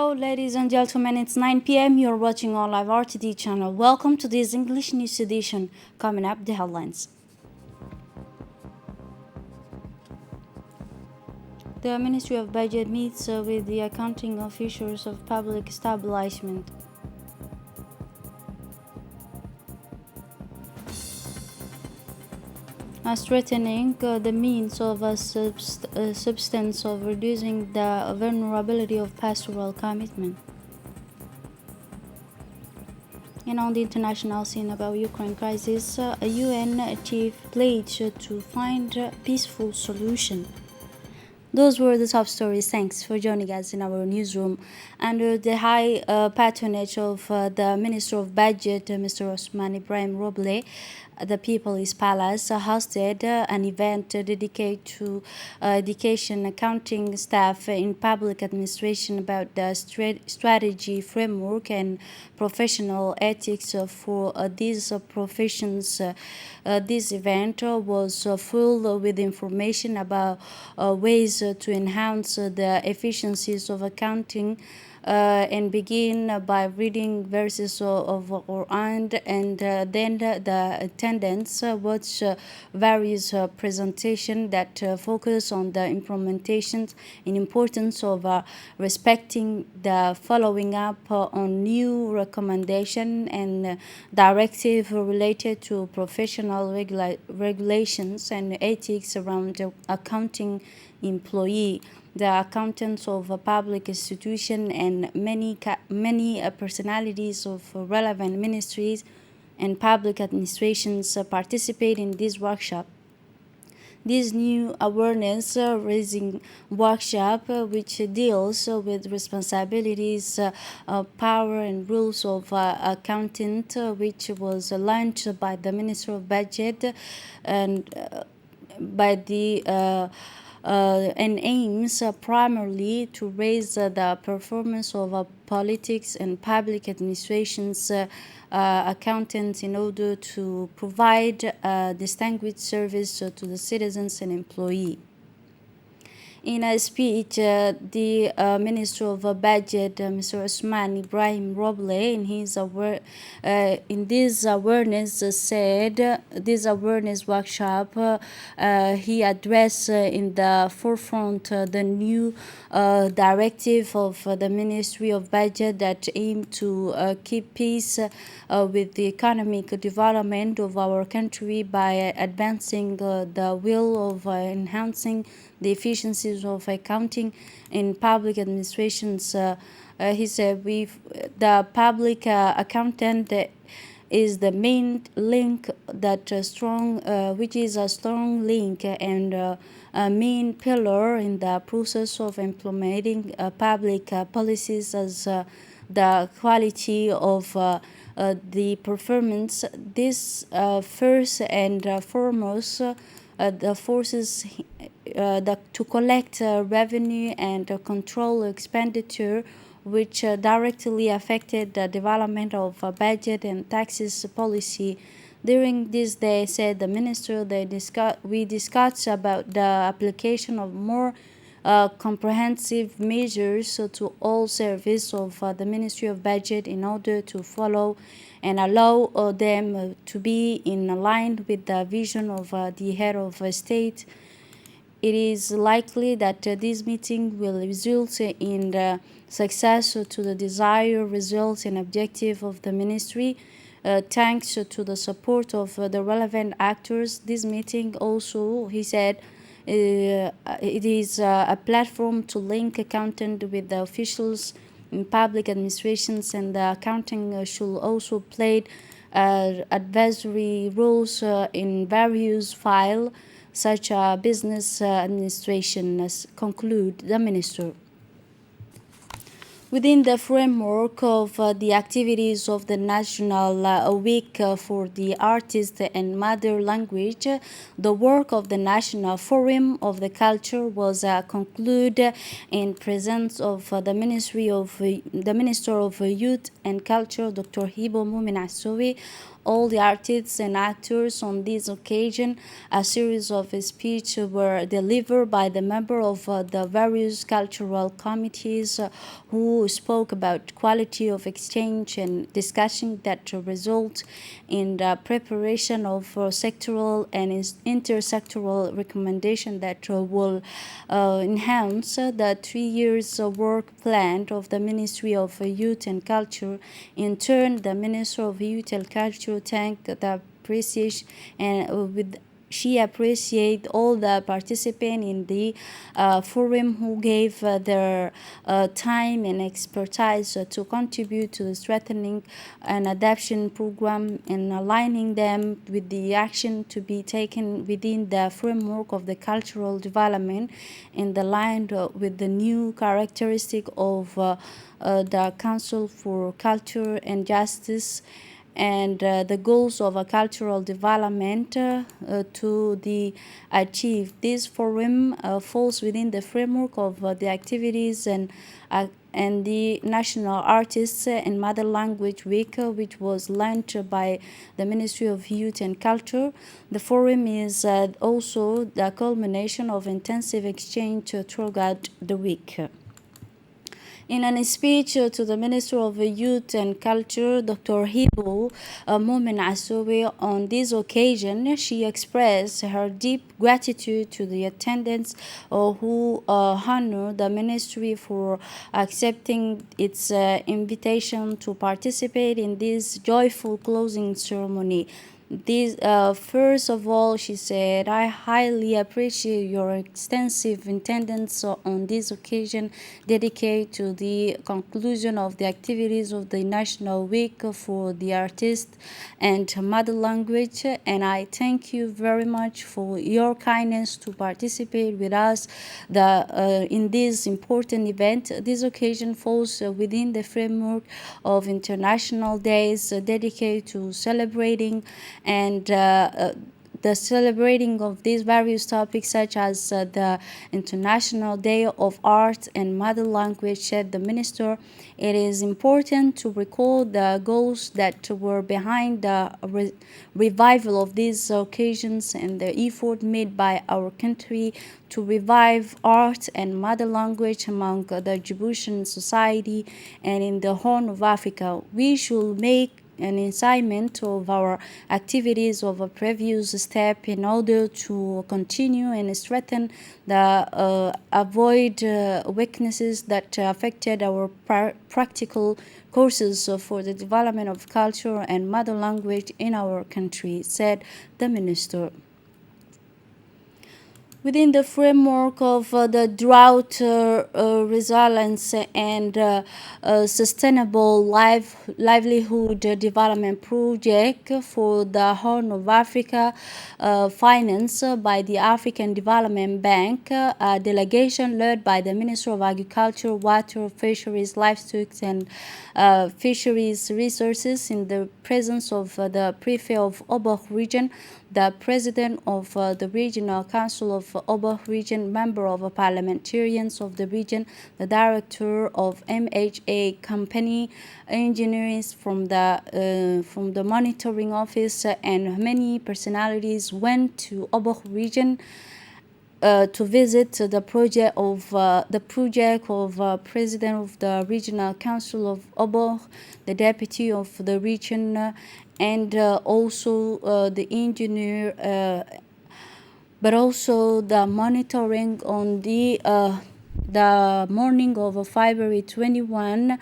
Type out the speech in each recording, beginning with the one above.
Hello, ladies and gentlemen. It's 9 p.m. You're watching All Live RTD channel. Welcome to this English news edition. Coming up, the headlines. The Ministry of Budget meets with the accounting officials of public establishment. Strengthening the means of a substance of reducing the vulnerability of pastoral commitment. And on the international scene about Ukraine crisis, a UN chief pledged to find a peaceful solution. Those were the top stories. Thanks for joining us in our newsroom. Under the high patronage of the Minister of Budget, Mr. Osman Ibrahim Roble, the People's Palace hosted an event dedicated to education accounting staff in public administration about the strategy framework and professional ethics for these professions. This event was full with information about ways to enhance the efficiencies of accounting and begin by reading verses of Quran and then the attendants watch various presentations that focus on the implementations and importance of respecting the following up on new recommendation and directive related to professional regulations and ethics around the accounting employee, the accountants of a public institution, and many personalities of relevant ministries and public administrations participate in this workshop. This new awareness raising workshop, which deals with responsibilities, power and rules of accountant, which was launched by the Minister of Budget and by the and aims primarily to raise the performance of politics and public administrations accountants in order to provide distinguished service to the citizens and employees. In a speech, the Minister of Budget, Mr. Osman Ibrahim Roble, in this awareness workshop, he addressed in the forefront the new directive of the Ministry of Budget that aim to keep pace with the economic development of our country by advancing the will of enhancing the efficiencies of accounting in public administrations. He said, the public accountant is the main link which is a strong link and a main pillar in the process of implementing public policies as the quality of the performance. This first and foremost the forces to collect revenue and control expenditure, which directly affected the development of budget and taxes policy. During this day, said the minister, we discussed about the application of more comprehensive measures to all service of the Ministry of Budget in order to follow and allow them to be in line with the vision of the head of state. It is likely that this meeting will result in the success to the desired results and objective of the ministry. Thanks to the support of the relevant actors, this meeting also, he said, it is a platform to link accountant with the officials in public administrations, and the accounting should also play advisory roles in various files such as business administration, as conclude the minister. Within the framework of the activities of the National Week for the Artist and Mother Language, the work of the National Forum of the Culture was concluded in presence of the Minister of Youth and Culture, Dr. Hibo Mumin Assowi, all the artists and actors. On this occasion, a series of speeches were delivered by the members of the various cultural committees who who spoke about quality of exchange and discussion that result in the preparation of sectoral and intersectoral recommendation that will enhance the 3 years work plan of the Ministry of Youth and Culture. In turn, the Minister of Youth and Culture thanked the appreciation and with she appreciated all the participants in the forum who gave their time and expertise to contribute to the strengthening and adaptation program and aligning them with the action to be taken within the framework of the cultural development in the line with the new characteristic of the Council for Culture and Justice and the goals of a cultural development to the achieve. This forum falls within the framework of the activities and the National Artists and Mother Language Week, which was launched by the Ministry of Youth and Culture. The forum is also the culmination of intensive exchange throughout the week. In a speech to the Minister of Youth and Culture, Dr. Hibo Momen Asowe, on this occasion, she expressed her deep gratitude to the attendants who honored the Ministry for accepting its invitation to participate in this joyful closing ceremony. First of all, she said, I highly appreciate your extensive attendance on this occasion dedicated to the conclusion of the activities of the National Week for the Artist and Mother Language, and I thank you very much for your kindness to participate with us in this important event. This occasion falls within the framework of international days dedicated to celebrating and the celebrating of these various topics, such as the International Day of Art and Mother Language, said the minister. It is important to recall the goals that were behind the revival of these occasions and the effort made by our country to revive art and mother language among the Djiboutian society and in the Horn of Africa. We should make an incitement of our activities of a previous step in order to continue and strengthen the avoid weaknesses that affected our practical courses for the development of culture and mother language in our country, said the minister. Within the framework of the drought resilience and sustainable livelihood development project for the Horn of Africa, financed by the African Development Bank, a delegation led by the Minister of Agriculture, Water, Fisheries, Livestock and Fisheries Resources in the presence of the Prefect of Obor region, the President of the Regional Council of Obor region, member of parliamentarians of the region, the Director of MHA Company, engineers from the Monitoring Office, and many personalities went to Obor region to visit the project of President of the Regional Council of Obor, the Deputy of the region, and also the engineer, but also the monitoring on the morning of February 21,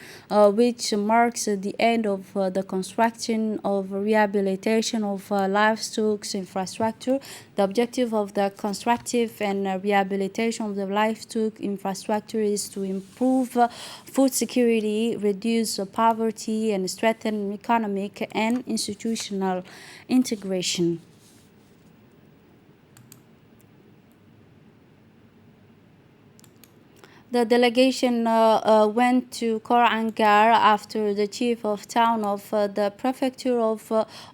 which marks the end of the construction of rehabilitation of livestock infrastructure. The objective of the constructive and rehabilitation of the livestock infrastructure is to improve food security, reduce poverty, and strengthen economic and institutional integration. The delegation went to Kor Angar after the chief of town of the prefecture of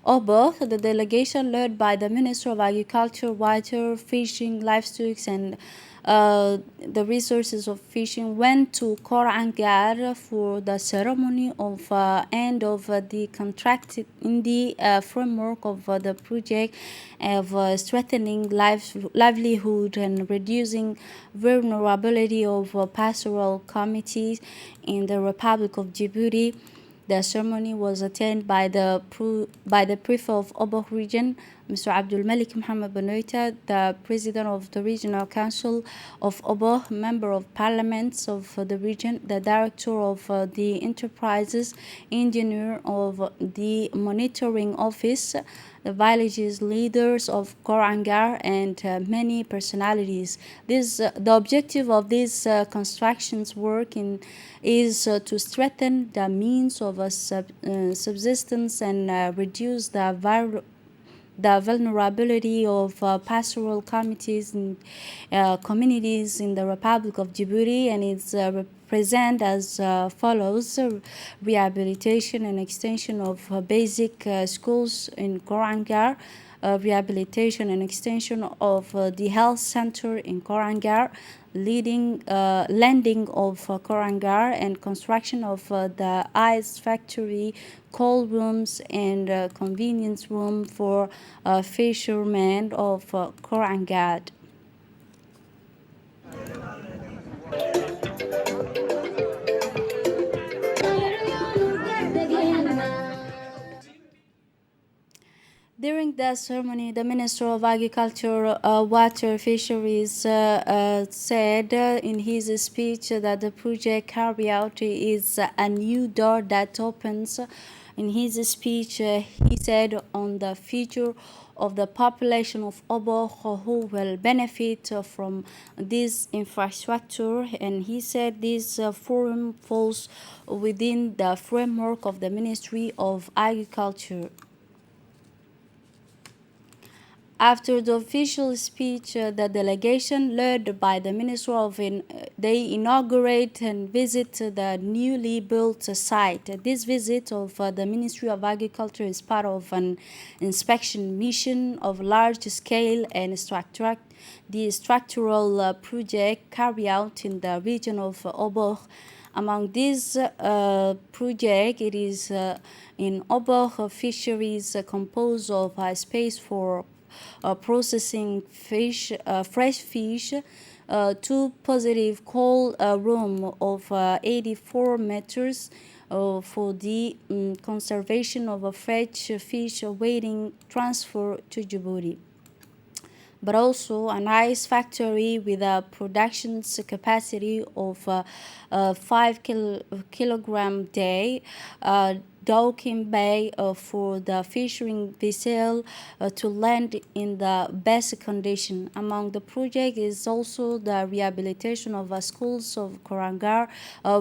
Obor. The delegation led by the Minister of Agriculture, Water, Fishing, Livestock and the resources of fishing went to Kor Angar for the ceremony of end of the contract in the framework of the project of strengthening livelihood and reducing vulnerability of pastoral communities in the Republic of Djibouti. The ceremony was attended by the prefect of Oboh region, Mr. Abdul Malik Mohammed Benoita, the president of the regional council of Oboh, member of parliaments of the region, the director of the enterprises, engineer of the monitoring office, the village's leaders of Korangar, and many personalities. The objective of this constructions work is to strengthen the means of subsistence and reduce the vulnerability of pastoral communities in the Republic of Djibouti, and it's present as follows: rehabilitation and extension of basic schools in Korangar, rehabilitation and extension of the health center in Korangar, landing of Korangar, and construction of the ice factory, cold rooms, and convenience room for fishermen of Korangar. During the ceremony, the Minister of Agriculture, Water, Fisheries said in his speech that the project carry out is a new door that opens. In his speech, he said on the future of the population of Oboh who will benefit from this infrastructure, and he said this forum falls within the framework of the Ministry of Agriculture. After the official speech, the delegation led by the Minister of they inaugurate and visit the newly built site. This visit of the Ministry of Agriculture is part of an inspection mission of large scale and the structural project carried out in the region of Oboh. Among these projects, it is in Oboh fisheries composed of space for processing fish, fresh fish, two positive cold room of 84 meters for the conservation of a fresh fish awaiting transfer to Djibouti, but also an ice factory with a production capacity of 5 kilogram day, docking bay for the fishing vessel to land in the best condition. Among the project is also the rehabilitation of schools of Korangar,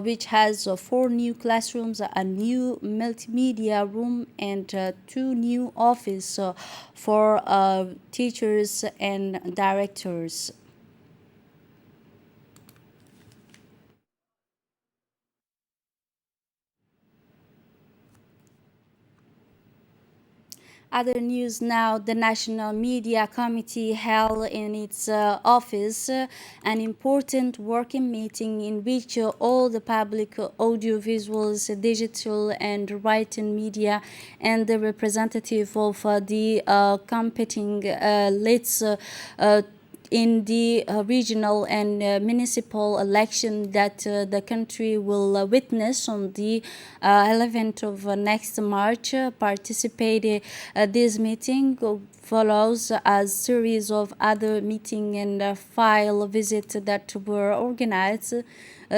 which has 4 new classrooms, a new multimedia room, and 2 new offices for teachers and directors. Other news now: the National Media Committee held in its office an important working meeting in which all the public audiovisuals, digital and written media, and the representative of the competing leads in the regional and municipal election that the country will witness on the 11th of next March. Participated this meeting follows a series of other meeting and file visits that were organized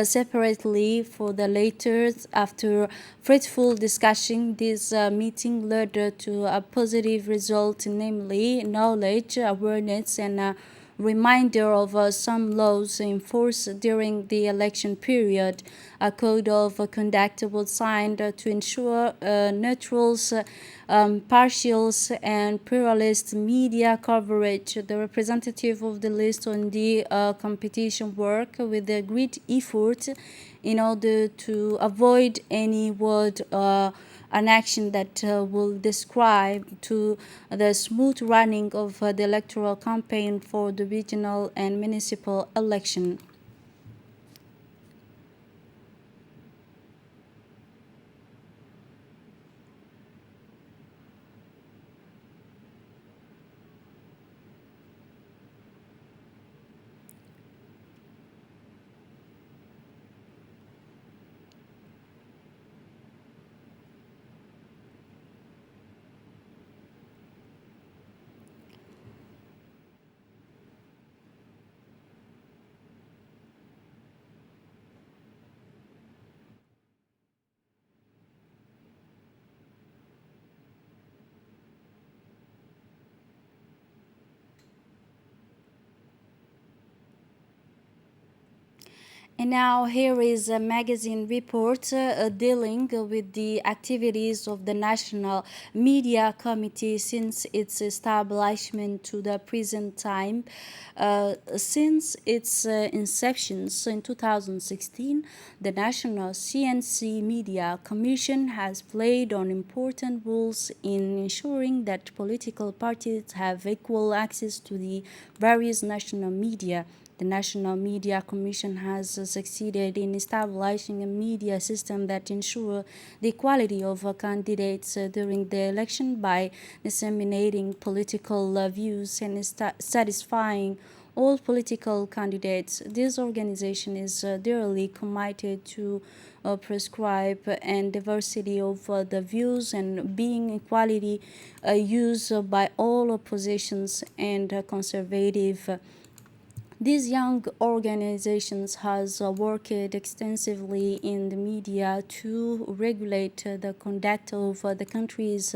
separately for the later. After fruitful discussion, this meeting led to a positive result, namely knowledge, awareness, and reminder of some laws enforced during the election period. A code of conduct was signed to ensure neutrals, partials, and pluralist media coverage. The representative of the list on the competition work with a great effort in order to avoid any word an action that will describe to the smooth running of the electoral campaign for the regional and municipal election. And now here is a magazine report dealing with the activities of the National Media Committee since its establishment to the present time. Since its inception in 2016, the National CNC Media Commission has played an important role in ensuring that political parties have equal access to the various national media. The National Media Commission has succeeded in establishing a media system that ensures the equality of candidates during the election by disseminating political views and satisfying all political candidates. This organization is dearly committed to prescribe and diversity of the views and being equality used by all oppositions and conservative. These young organizations has worked extensively in the media to regulate the conduct of the country's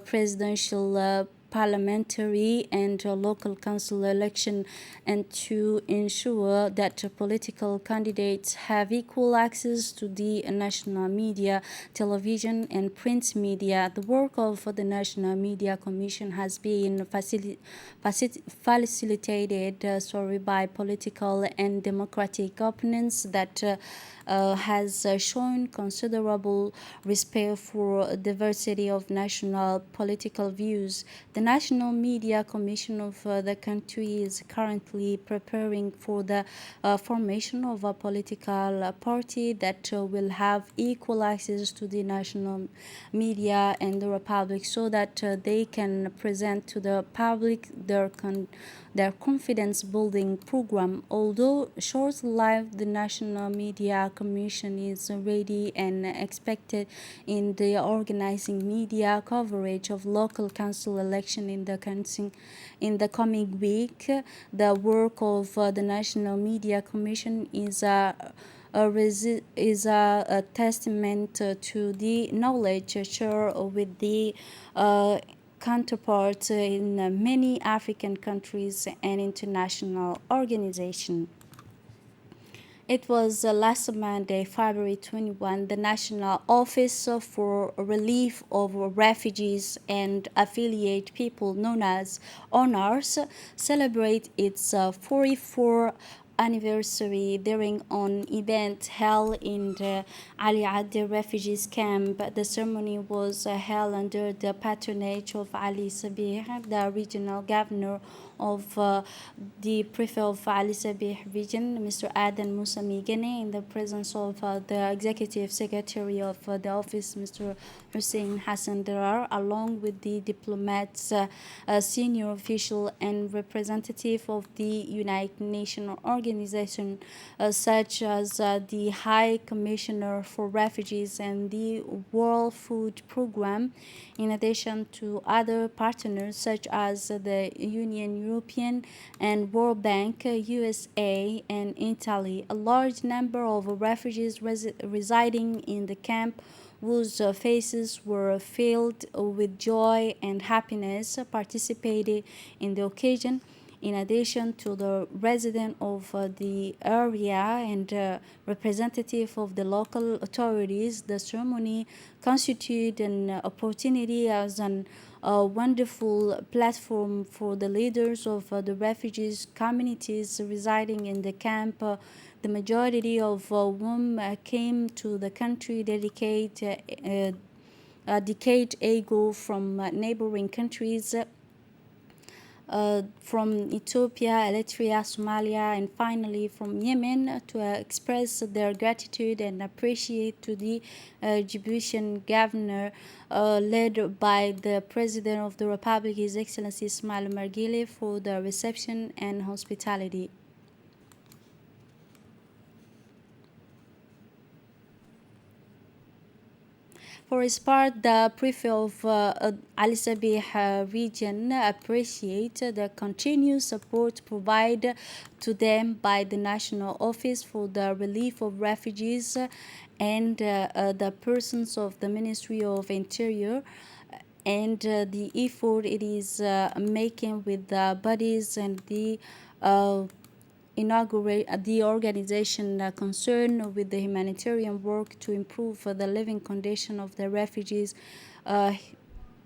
presidential parliamentary and local council election and to ensure that political candidates have equal access to the national media, television and print media. The work of the National Media Commission has been facilitated by political and democratic opponents that has shown considerable respect for diversity of national political views. The National Media Commission of the country is currently preparing for the formation of a political party that will have equal access to the national media and the republic so that they can present to the public their confidence building program. Although short lived, the National Media Commission is ready and expected in the organizing media coverage of local council election in the coming week. The work of the National Media Commission is a testament to the knowledge shared with the counterparts in many African countries and international organizations. It was last Monday, February 21, the National Office for Relief of Refugees and Affiliate People, known as ONARS, celebrate its 44th anniversary during an event held in the Ali Adi refugees camp. The ceremony was held under the patronage of Ali Sabih, the regional governor of the prefect of Ali Sabih region, Mr. Adan Musa Migane, in the presence of the executive secretary of the office, Mr. Hussein Hassan Darar, along with the diplomats, senior official and representative of the United Nations organization, such as the High Commissioner for Refugees and the World Food Program, in addition to other partners such as the Union European and World Bank, USA, and Italy. A large number of refugees residing in the camp whose faces were filled with joy and happiness participated in the occasion. In addition to the resident of the area and representative of the local authorities, the ceremony constituted an opportunity as an wonderful platform for the leaders of the refugees communities residing in the camp. the majority of whom came to the country a decade ago from neighboring countries, from Ethiopia, Eritrea, Somalia, and finally from Yemen, to express their gratitude and appreciate to the Djiboutian governor led by the President of the Republic, His Excellency Ismail Omar Guelleh, for the reception and hospitality. For his part, the prefect of Ali Sabih region appreciates the continued support provided to them by the National Office for the Relief of Refugees and the persons of the Ministry of Interior, and the effort it is making with the bodies and the organization concerned with the humanitarian work to improve the living condition of the refugees.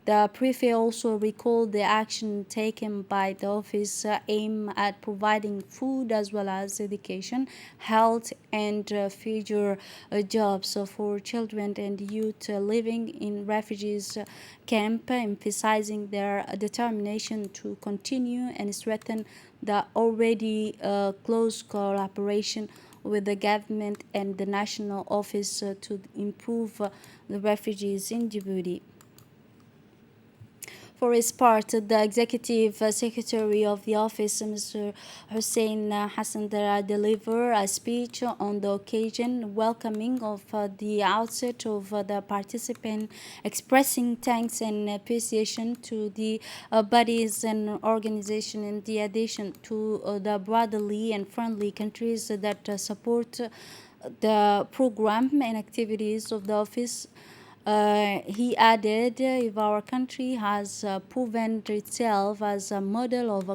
The prefect also recalled the action taken by the office aimed at providing food as well as education, health, and future jobs for children and youth living in refugees camp, emphasizing their determination to continue and strengthen the already close collaboration with the government and the national office to improve the refugees in Djibouti. For his part, the Executive Secretary of the office, Mr. Hussein Hassan Dara, delivered a speech on the occasion, welcoming of the outset of the participant, expressing thanks and appreciation to the bodies and organizations in the addition to the brotherly and friendly countries that support the program and activities of the office. He added, if our country has proven itself as a model of a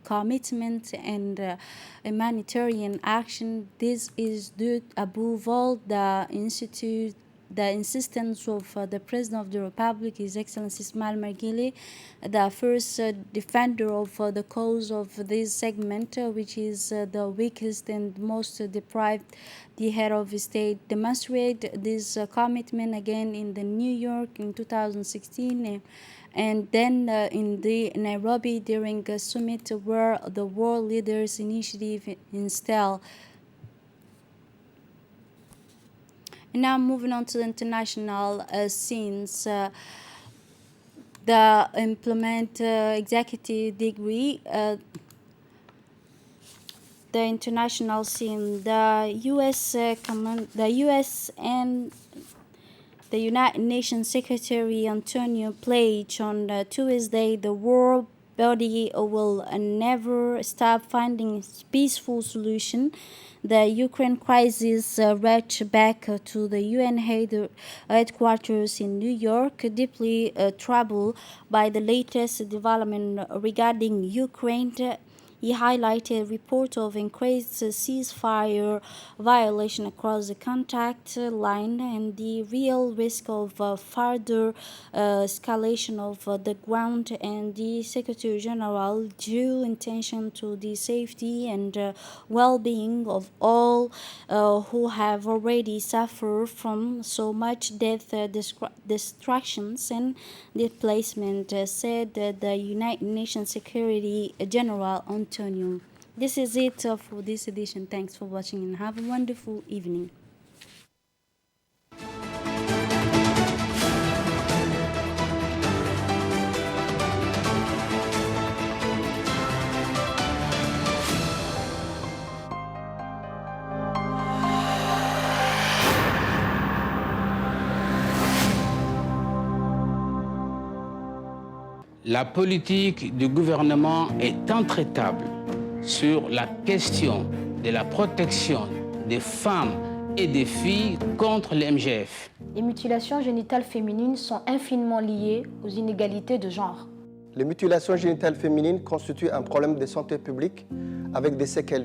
commitment and humanitarian action, this is due above all the insistence of the President of the Republic, His Excellency Ismail Omar Guelleh, the first defender of the cause of this segment, which is the weakest and most deprived. The head of state demonstrated this commitment again in the New York in 2016 and then in the Nairobi during a summit where the World Leaders Initiative installed. And now moving on to the international scenes. The implement executive degree, the international scene, the U.S. And the United Nations Secretary Antonio pledged on Tuesday the world body will never stop finding peaceful solution. The Ukraine crisis reached back to the UN headquarters in New York, deeply troubled by the latest development regarding Ukraine. He highlighted reports of increased ceasefire violation across the contact line and the real risk of further escalation of the ground, and the Secretary General drew attention to the safety and well-being of all who have already suffered from so much death, destructions, and displacement, said the United Nations Secretary General Antonio. This is it for this edition. Thanks for watching and have a wonderful evening. La politique du gouvernement est intraitable sur la question de la protection des femmes et des filles contre les MGF. Les mutilations génitales féminines sont infiniment liées aux inégalités de genre. Les mutilations génitales féminines constituent un problème de santé publique avec des séquelles